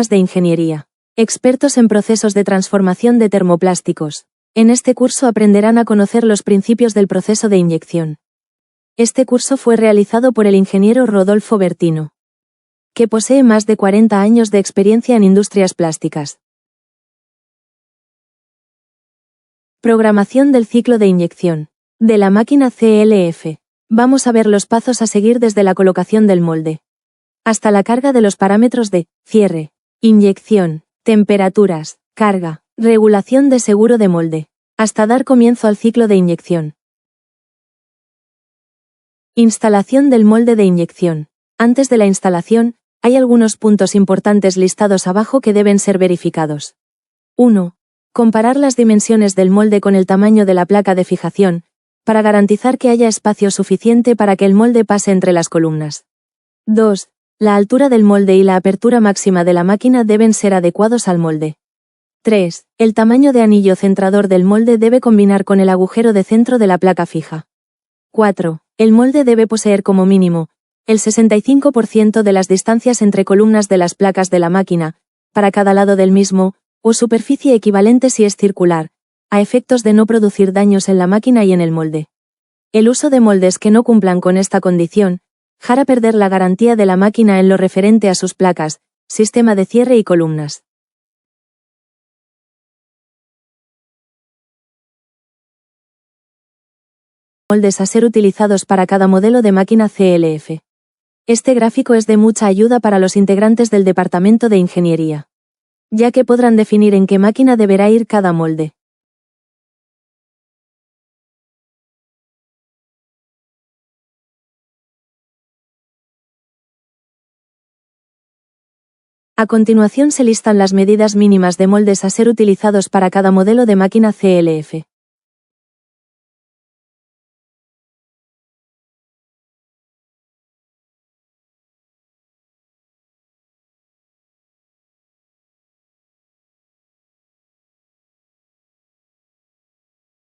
de ingeniería. Expertos en procesos de transformación de termoplásticos. En este curso aprenderán a conocer los principios del proceso de inyección. Este curso fue realizado por el ingeniero Rodolfo Bertino, que posee más de 40 años de experiencia en industrias plásticas. Programación del ciclo de inyección. De la máquina CLF. Vamos a ver los pasos a seguir desde la colocación del molde hasta la carga de los parámetros de cierre, inyección, temperaturas, carga, regulación de seguro de molde, hasta dar comienzo al ciclo de inyección. Instalación del molde de inyección. Antes de la instalación, hay algunos puntos importantes listados abajo que deben ser verificados. 1. Comparar las dimensiones del molde con el tamaño de la placa de fijación, para garantizar que haya espacio suficiente para que el molde pase entre las columnas. 2. La altura del molde y la apertura máxima de la máquina deben ser adecuados al molde. 3. El tamaño de anillo centrador del molde debe combinar con el agujero de centro de la placa fija. 4. El molde debe poseer como mínimo el 65% de las distancias entre columnas de las placas de la máquina, para cada lado del mismo, o superficie equivalente si es circular, a efectos de no producir daños en la máquina y en el molde. El uso de moldes que no cumplan con esta condición hará perder la garantía de la máquina en lo referente a sus placas, sistema de cierre y columnas. Moldes a ser utilizados para cada modelo de máquina CLF. Este gráfico es de mucha ayuda para los integrantes del departamento de ingeniería, ya que podrán definir en qué máquina deberá ir cada molde. A continuación se listan las medidas mínimas de moldes a ser utilizados para cada modelo de máquina CLF.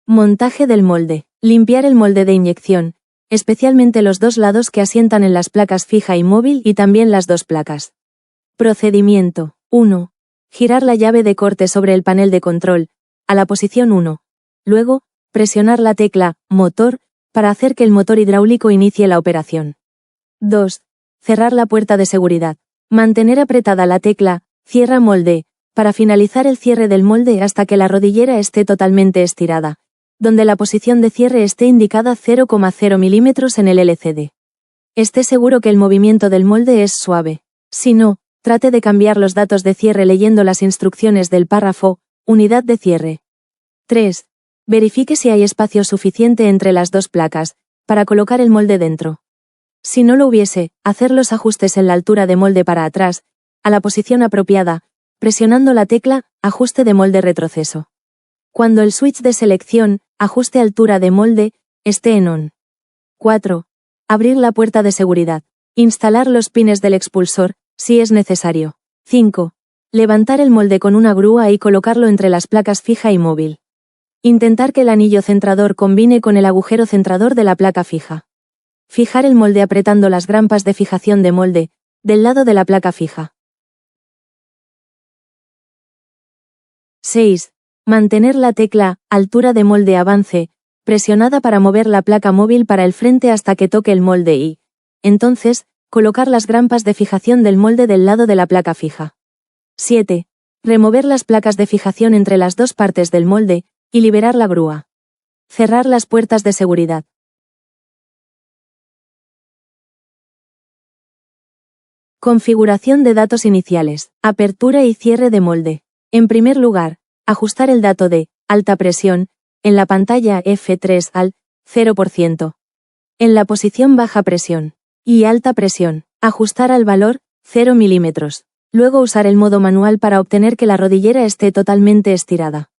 Montaje del molde. Limpiar el molde de inyección, especialmente los dos lados que asientan en las placas fija y móvil y también las dos placas. Procedimiento. 1. Girar la llave de corte sobre el panel de control, a la posición 1. Luego, presionar la tecla motor, para hacer que el motor hidráulico inicie la operación. 2. Cerrar la puerta de seguridad. Mantener apretada la tecla cierra molde, para finalizar el cierre del molde hasta que la rodillera esté totalmente estirada, donde la posición de cierre esté indicada 0,0 milímetros en el LCD. Esté seguro que el movimiento del molde es suave. Si no, trate de cambiar los datos de cierre leyendo las instrucciones del párrafo, unidad de cierre. 3. Verifique si hay espacio suficiente entre las dos placas, para colocar el molde dentro. Si no lo hubiese, hacer los ajustes en la altura de molde para atrás, a la posición apropiada, presionando la tecla, ajuste de molde retroceso. Cuando el switch de selección, ajuste altura de molde, esté en on. 4. Abrir la puerta de seguridad. Instalar los pines del expulsor, si es necesario. 5. Levantar el molde con una grúa y colocarlo entre las placas fija y móvil. Intentar que el anillo centrador combine con el agujero centrador de la placa fija. Fijar el molde apretando las grampas de fijación de molde, del lado de la placa fija. 6. Mantener la tecla altura de molde avance, presionada para mover la placa móvil para el frente hasta que toque el molde y, entonces, colocar las grampas de fijación del molde del lado de la placa fija. 7. Remover las placas de fijación entre las dos partes del molde, y liberar la grúa. Cerrar las puertas de seguridad. Configuración de datos iniciales. Apertura y cierre de molde. En primer lugar, ajustar el dato de alta presión en la pantalla F3 al 0%. En la posición baja presión y alta presión, ajustar al valor 0 milímetros. Luego usar el modo manual para obtener que la rodillera esté totalmente estirada.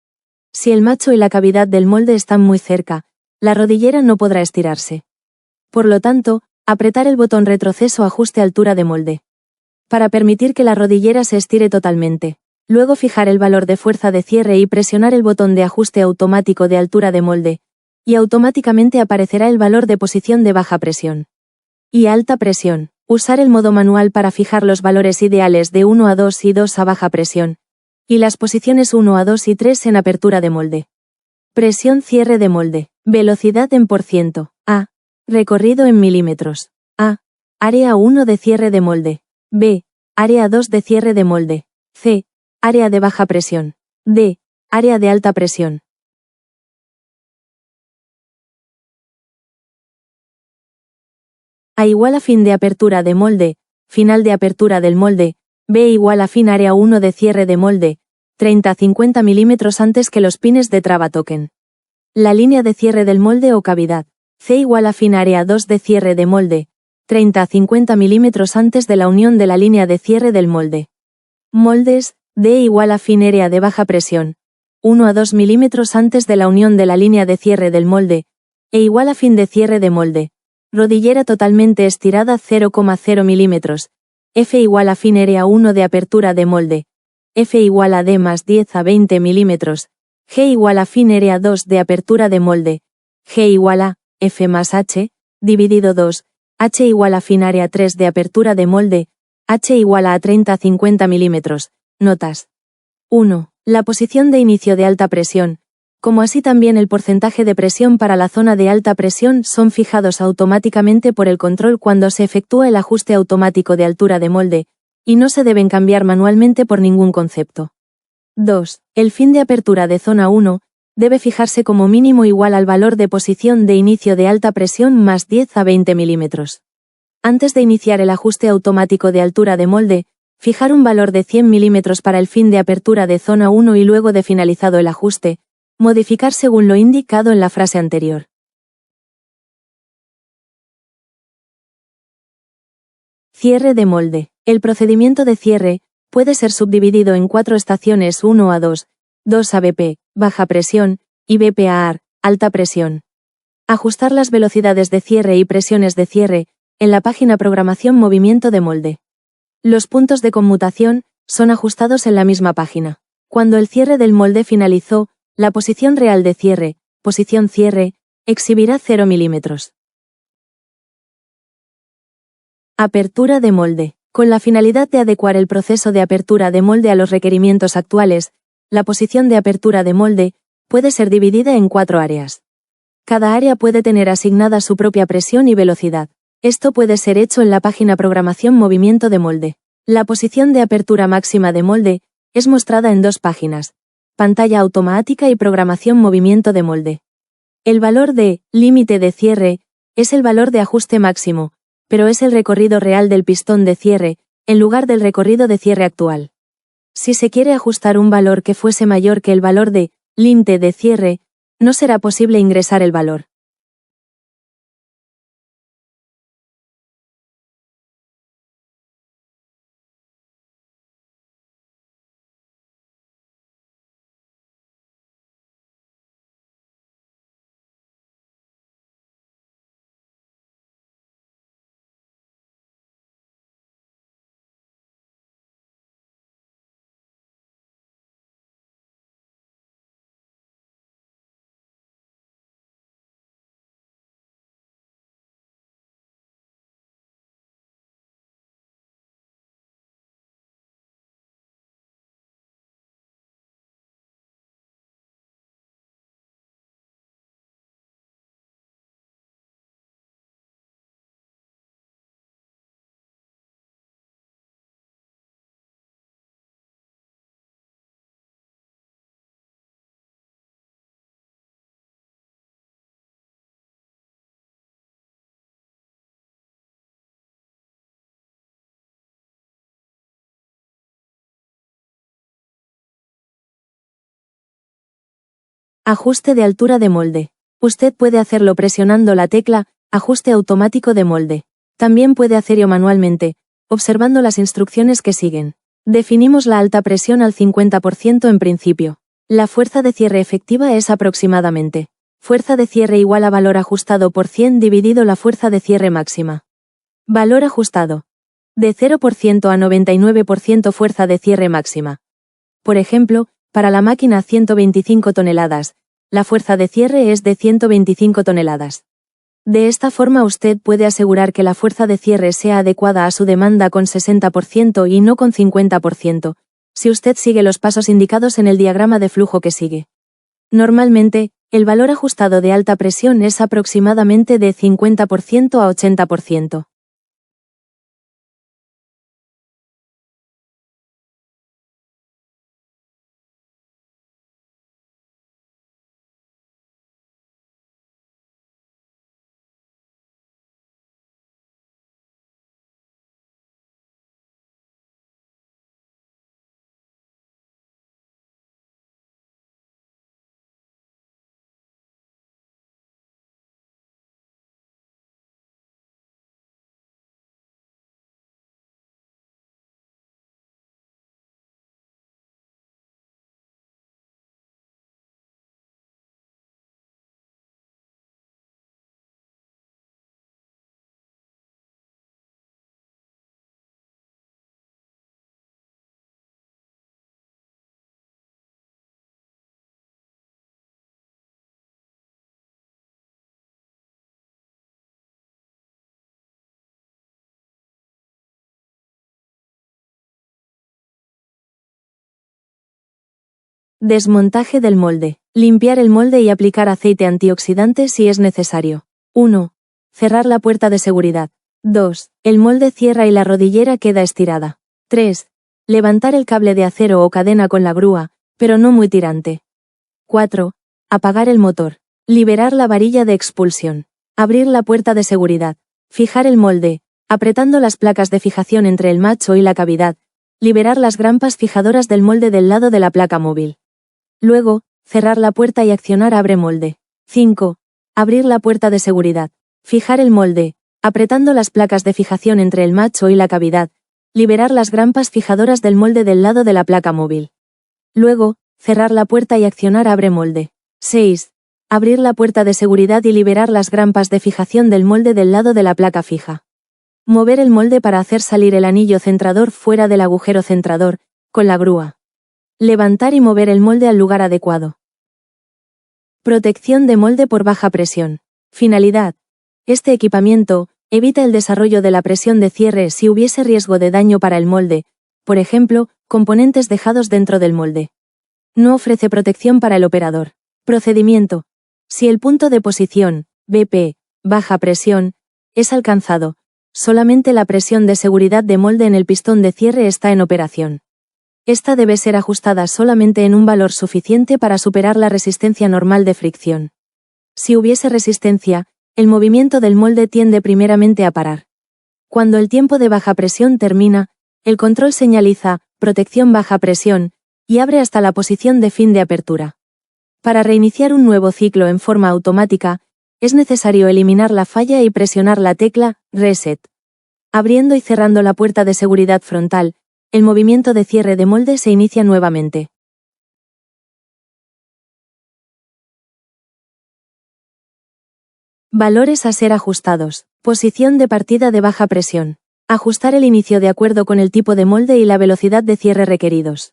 Si el macho y la cavidad del molde están muy cerca, la rodillera no podrá estirarse. Por lo tanto, apretar el botón retroceso ajuste altura de molde, para permitir que la rodillera se estire totalmente. Luego fijar el valor de fuerza de cierre y presionar el botón de ajuste automático de altura de molde, y automáticamente aparecerá el valor de posición de baja presión y alta presión. Usar el modo manual para fijar los valores ideales de 1 a 2 y 2 a baja presión. Y las posiciones 1 a 2 y 3 en apertura de molde. Presión cierre de molde. Velocidad en %. A. Recorrido en milímetros. A. Área 1 de cierre de molde. B. Área 2 de cierre de molde. C. Área de baja presión. D. Área de alta presión. A igual a fin de apertura de molde, final de apertura del molde, B igual a fin área 1 de cierre de molde, 30 a 50 milímetros antes que los pines de traba toquen la línea de cierre del molde o cavidad. C igual a fin área 2 de cierre de molde, 30 a 50 milímetros antes de la unión de la línea de cierre del molde. Moldes, D igual a fin área de baja presión, 1 a 2 milímetros antes de la unión de la línea de cierre del molde, E igual a fin de cierre de molde. Rodillera totalmente estirada 0,0 milímetros. F igual a fin área 1 de apertura de molde. F igual a D más 10 a 20 milímetros. G igual a fin área 2 de apertura de molde. G igual a F más H, dividido 2. H igual a fin área 3 de apertura de molde. H igual a 30 a 50 milímetros. Notas. 1. La posición de inicio de alta presión, como así también el porcentaje de presión para la zona de alta presión son fijados automáticamente por el control cuando se efectúa el ajuste automático de altura de molde, y no se deben cambiar manualmente por ningún concepto. 2. El fin de apertura de zona 1 debe fijarse como mínimo igual al valor de posición de inicio de alta presión más 10 a 20 milímetros. Antes de iniciar el ajuste automático de altura de molde, fijar un valor de 100 milímetros para el fin de apertura de zona 1 y luego de finalizado el ajuste, modificar según lo indicado en la frase anterior. Cierre de molde. El procedimiento de cierre puede ser subdividido en 4 estaciones 1 a 2, 2 a BP, baja presión, y BP a AR, alta presión. Ajustar las velocidades de cierre y presiones de cierre en la página Programación Movimiento de molde. Los puntos de conmutación son ajustados en la misma página. Cuando el cierre del molde finalizó, la posición real de cierre, posición cierre, exhibirá 0 milímetros. Apertura de molde. Con la finalidad de adecuar el proceso de apertura de molde a los requerimientos actuales, la posición de apertura de molde puede ser dividida en 4 áreas. Cada área puede tener asignada su propia presión y velocidad. Esto puede ser hecho en la página Programación Movimiento de molde. La posición de apertura máxima de molde es mostrada en 2 páginas. Pantalla automática y programación movimiento de molde. El valor de límite de cierre es el valor de ajuste máximo, pero es el recorrido real del pistón de cierre, en lugar del recorrido de cierre actual. Si se quiere ajustar un valor que fuese mayor que el valor de límite de cierre, no será posible ingresar el valor. Ajuste de altura de molde. Usted puede hacerlo presionando la tecla Ajuste automático de molde. También puede hacerlo manualmente, observando las instrucciones que siguen. Definimos la alta presión al 50% en principio. La fuerza de cierre efectiva es aproximadamente fuerza de cierre igual a valor ajustado por 100 dividido la fuerza de cierre máxima. Valor ajustado. De 0% a 99% fuerza de cierre máxima. Por ejemplo, para la máquina 125 toneladas, la fuerza de cierre es de 125 toneladas. De esta forma usted puede asegurar que la fuerza de cierre sea adecuada a su demanda con 60% y no con 50%, si usted sigue los pasos indicados en el diagrama de flujo que sigue. Normalmente, el valor ajustado de alta presión es aproximadamente de 50% a 80%. Desmontaje del molde. Limpiar el molde y aplicar aceite antioxidante si es necesario. 1. Cerrar la puerta de seguridad. 2. El molde cierra y la rodillera queda estirada. 3. Levantar el cable de acero o cadena con la grúa, pero no muy tirante. 4. Apagar el motor. Liberar la varilla de expulsión. Abrir la puerta de seguridad. Fijar el molde, apretando las placas de fijación entre el macho y la cavidad. Liberar las grampas fijadoras del molde del lado de la placa móvil. Luego, cerrar la puerta y accionar abre molde. 5. Abrir la puerta de seguridad. Fijar el molde, apretando las placas de fijación entre el macho y la cavidad. Liberar las grampas fijadoras del molde del lado de la placa móvil. Luego, cerrar la puerta y accionar abre molde. 6. Abrir la puerta de seguridad y liberar las grampas de fijación del molde del lado de la placa fija. Mover el molde para hacer salir el anillo centrador fuera del agujero centrador, con la grúa. Levantar y mover el molde al lugar adecuado. Protección de molde por baja presión. Finalidad. Este equipamiento evita el desarrollo de la presión de cierre si hubiese riesgo de daño para el molde, por ejemplo, componentes dejados dentro del molde. No ofrece protección para el operador. Procedimiento. Si el punto de posición, BP, baja presión, es alcanzado, solamente la presión de seguridad de molde en el pistón de cierre está en operación. Esta debe ser ajustada solamente en un valor suficiente para superar la resistencia normal de fricción. Si hubiese resistencia, el movimiento del molde tiende primeramente a parar. Cuando el tiempo de baja presión termina, el control señaliza protección baja presión y abre hasta la posición de fin de apertura. Para reiniciar un nuevo ciclo en forma automática, es necesario eliminar la falla y presionar la tecla Reset. Abriendo y cerrando la puerta de seguridad frontal, el movimiento de cierre de molde se inicia nuevamente. Valores a ser ajustados. Posición de partida de baja presión. Ajustar el inicio de acuerdo con el tipo de molde y la velocidad de cierre requeridos.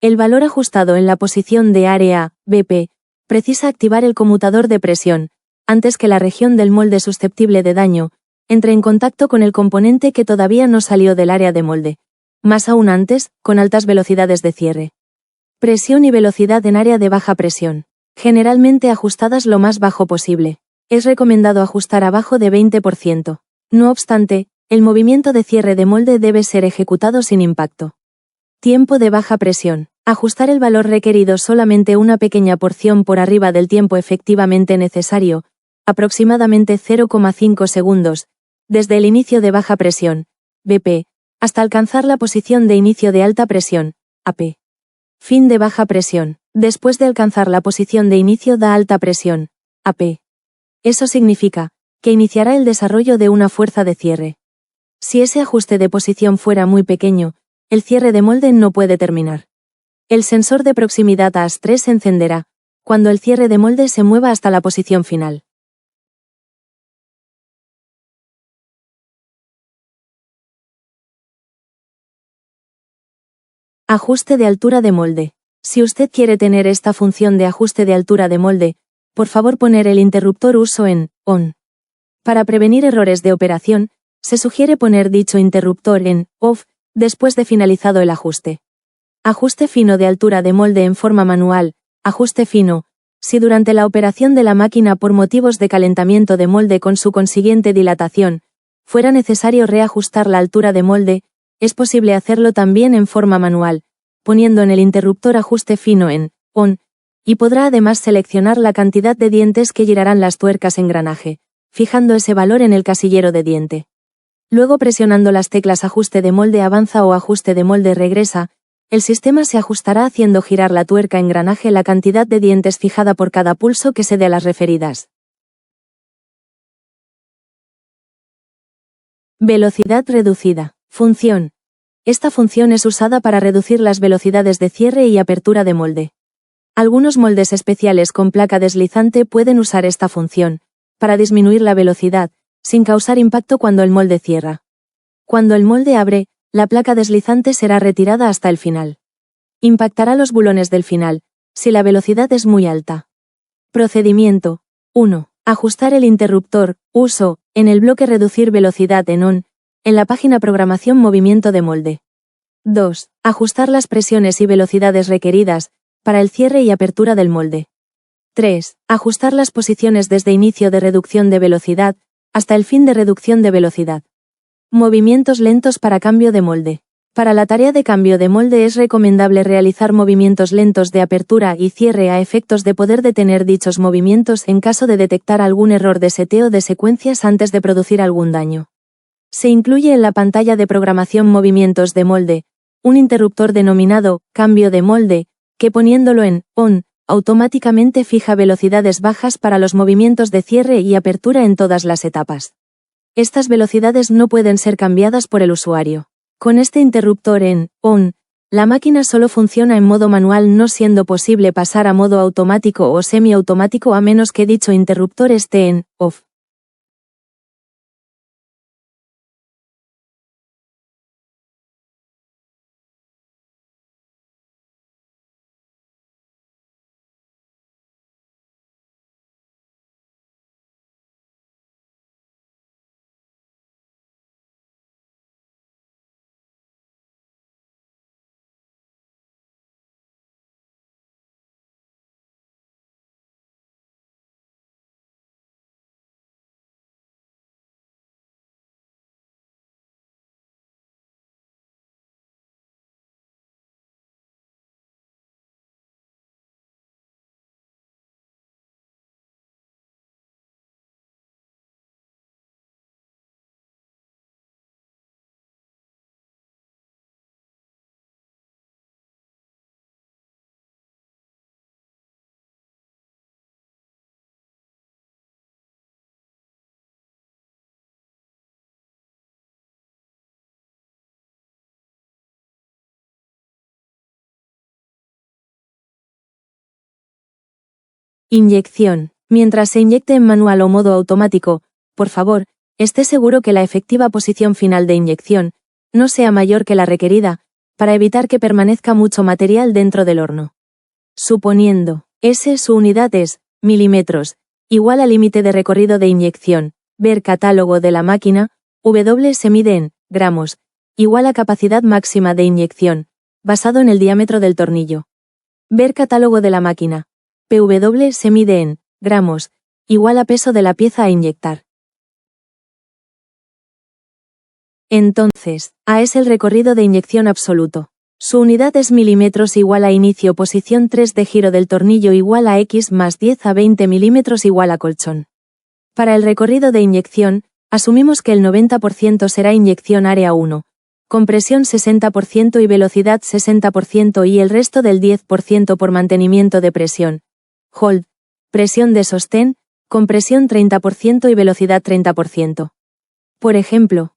El valor ajustado en la posición de área, BP, precisa activar el conmutador de presión, antes que la región del molde susceptible de daño entre en contacto con el componente que todavía no salió del área de molde. Más aún antes, con altas velocidades de cierre. Presión y velocidad en área de baja presión. Generalmente ajustadas lo más bajo posible. Es recomendado ajustar abajo de 20%. No obstante, el movimiento de cierre de molde debe ser ejecutado sin impacto. Tiempo de baja presión. Ajustar el valor requerido solamente una pequeña porción por arriba del tiempo efectivamente necesario, aproximadamente 0,5 segundos, desde el inicio de baja presión, BP, hasta alcanzar la posición de inicio de alta presión, AP. Fin de baja presión. Después de alcanzar la posición de inicio de alta presión, AP. Eso significa que iniciará el desarrollo de una fuerza de cierre. Si ese ajuste de posición fuera muy pequeño, el cierre de molde no puede terminar. El sensor de proximidad AS3 se encenderá cuando el cierre de molde se mueva hasta la posición final. Ajuste de altura de molde. Si usted quiere tener esta función de ajuste de altura de molde, por favor poner el interruptor uso en ON. Para prevenir errores de operación, se sugiere poner dicho interruptor en off después de finalizado el ajuste. Ajuste fino de altura de molde en forma manual. Ajuste fino. Si durante la operación de la máquina por motivos de calentamiento de molde con su consiguiente dilatación, fuera necesario reajustar la altura de molde, es posible hacerlo también en forma manual, poniendo en el interruptor ajuste fino en on, y podrá además seleccionar la cantidad de dientes que girarán las tuercas engranaje, fijando ese valor en el casillero de diente. Luego presionando las teclas ajuste de molde avanza o ajuste de molde regresa, el sistema se ajustará haciendo girar la tuerca engranaje la cantidad de dientes fijada por cada pulso que se dé a las referidas. Velocidad reducida. Función. Esta función es usada para reducir las velocidades de cierre y apertura de molde. Algunos moldes especiales con placa deslizante pueden usar esta función, para disminuir la velocidad, sin causar impacto cuando el molde cierra. Cuando el molde abre, la placa deslizante será retirada hasta el final. Impactará los bulones del final, si la velocidad es muy alta. Procedimiento. 1. Ajustar el interruptor, uso, en el bloque reducir velocidad en on, en la página programación movimiento de molde. 2. Ajustar las presiones y velocidades requeridas, para el cierre y apertura del molde. 3. Ajustar las posiciones desde inicio de reducción de velocidad, hasta el fin de reducción de velocidad. Movimientos lentos para cambio de molde. Para la tarea de cambio de molde es recomendable realizar movimientos lentos de apertura y cierre a efectos de poder detener dichos movimientos en caso de detectar algún error de seteo de secuencias antes de producir algún daño. Se incluye en la pantalla de programación movimientos de molde, un interruptor denominado cambio de molde, que poniéndolo en on, automáticamente fija velocidades bajas para los movimientos de cierre y apertura en todas las etapas. Estas velocidades no pueden ser cambiadas por el usuario. Con este interruptor en on, la máquina solo funciona en modo manual, no siendo posible pasar a modo automático o semiautomático a menos que dicho interruptor esté en off. Inyección. Mientras se inyecte en manual o modo automático, por favor, esté seguro que la efectiva posición final de inyección no sea mayor que la requerida, para evitar que permanezca mucho material dentro del horno. Suponiendo su unidad es milímetros, igual al límite de recorrido de inyección, ver catálogo de la máquina, W se mide en gramos, igual a capacidad máxima de inyección, basado en el diámetro del tornillo. Ver catálogo de la máquina. PW se mide en gramos, igual a peso de la pieza a inyectar. Entonces, A es el recorrido de inyección absoluto. Su unidad es milímetros igual a inicio posición 3 de giro del tornillo igual a X más 10 a 20 milímetros igual a colchón. Para el recorrido de inyección, asumimos que el 90% será inyección área 1, compresión 60% y velocidad 60% y el resto del 10% por mantenimiento de presión. Hold, presión de sostén, compresión 30% y velocidad 30%. Por ejemplo,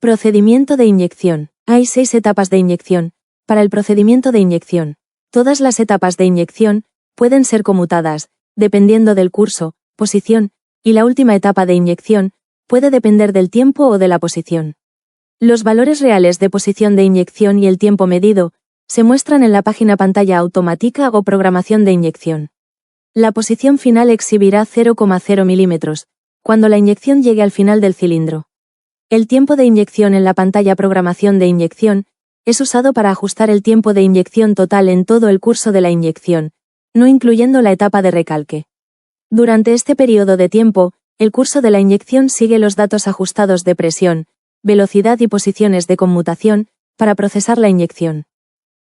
Procedimiento de inyección. Hay 6 etapas de inyección. Para el procedimiento de inyección, todas las etapas de inyección pueden ser conmutadas, dependiendo del curso, posición, y la última etapa de inyección puede depender del tiempo o de la posición. Los valores reales de posición de inyección y el tiempo medido se muestran en la página pantalla automática o programación de inyección. La posición final exhibirá 0,0 milímetros, cuando la inyección llegue al final del cilindro. El tiempo de inyección en la pantalla programación de inyección es usado para ajustar el tiempo de inyección total en todo el curso de la inyección, no incluyendo la etapa de recalque. Durante este periodo de tiempo, el curso de la inyección sigue los datos ajustados de presión, velocidad y posiciones de conmutación para procesar la inyección.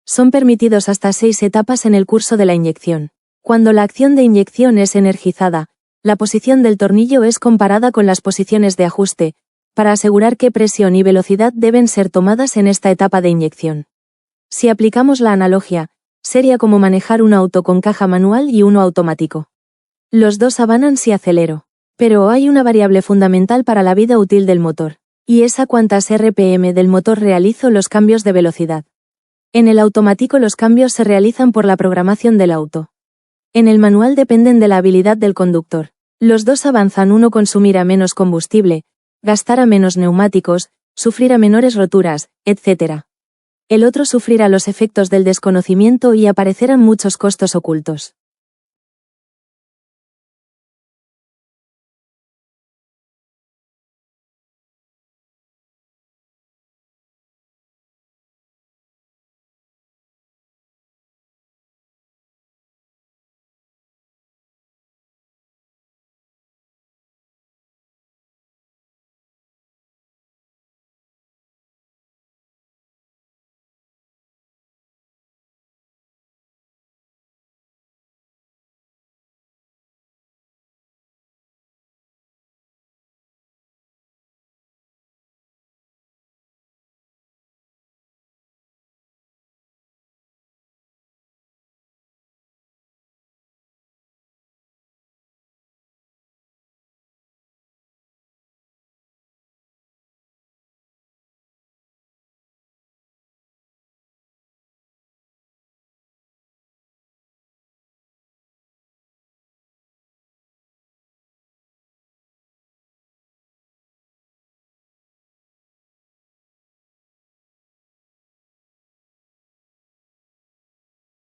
Son permitidos hasta 6 etapas en el curso de la inyección. Cuando la acción de inyección es energizada, la posición del tornillo es comparada con las posiciones de ajuste, para asegurar qué presión y velocidad deben ser tomadas en esta etapa de inyección. Si aplicamos la analogía, sería como manejar un auto con caja manual y uno automático. Los dos avanan si acelero. Pero hay una variable fundamental para la vida útil del motor, y es a cuántas RPM del motor realizo los cambios de velocidad. En el automático los cambios se realizan por la programación del auto. En el manual dependen de la habilidad del conductor. Los dos avanzan: uno consumirá menos combustible, gastará menos neumáticos, sufrirá menores roturas, etc. El otro sufrirá los efectos del desconocimiento y aparecerán muchos costos ocultos.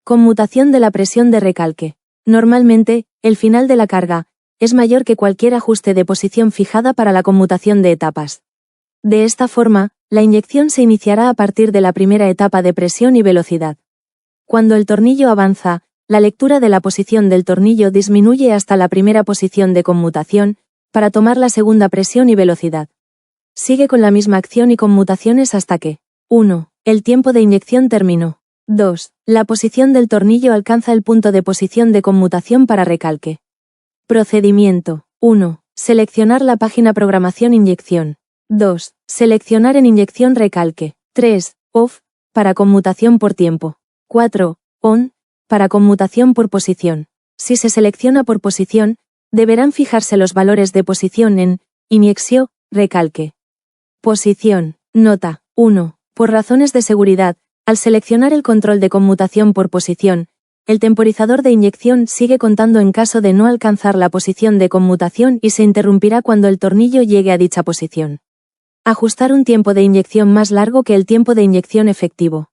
Conmutación de la presión de recalque. Normalmente, el final de la carga es mayor que cualquier ajuste de posición fijada para la conmutación de etapas. De esta forma, la inyección se iniciará a partir de la primera etapa de presión y velocidad. Cuando el tornillo avanza, la lectura de la posición del tornillo disminuye hasta la primera posición de conmutación, para tomar la segunda presión y velocidad. Sigue con la misma acción y conmutaciones hasta que 1. El tiempo de inyección terminó. 2. La posición del tornillo alcanza el punto de posición de conmutación para recalque. Procedimiento. 1. Seleccionar la página programación inyección. 2. Seleccionar en inyección recalque. 3. Off, para conmutación por tiempo. 4. On, para conmutación por posición. Si se selecciona por posición, deberán fijarse los valores de posición en inyección, recalque. Posición. Nota. 1. Por razones de seguridad, al seleccionar el control de conmutación por posición, el temporizador de inyección sigue contando en caso de no alcanzar la posición de conmutación y se interrumpirá cuando el tornillo llegue a dicha posición. Ajustar un tiempo de inyección más largo que el tiempo de inyección efectivo.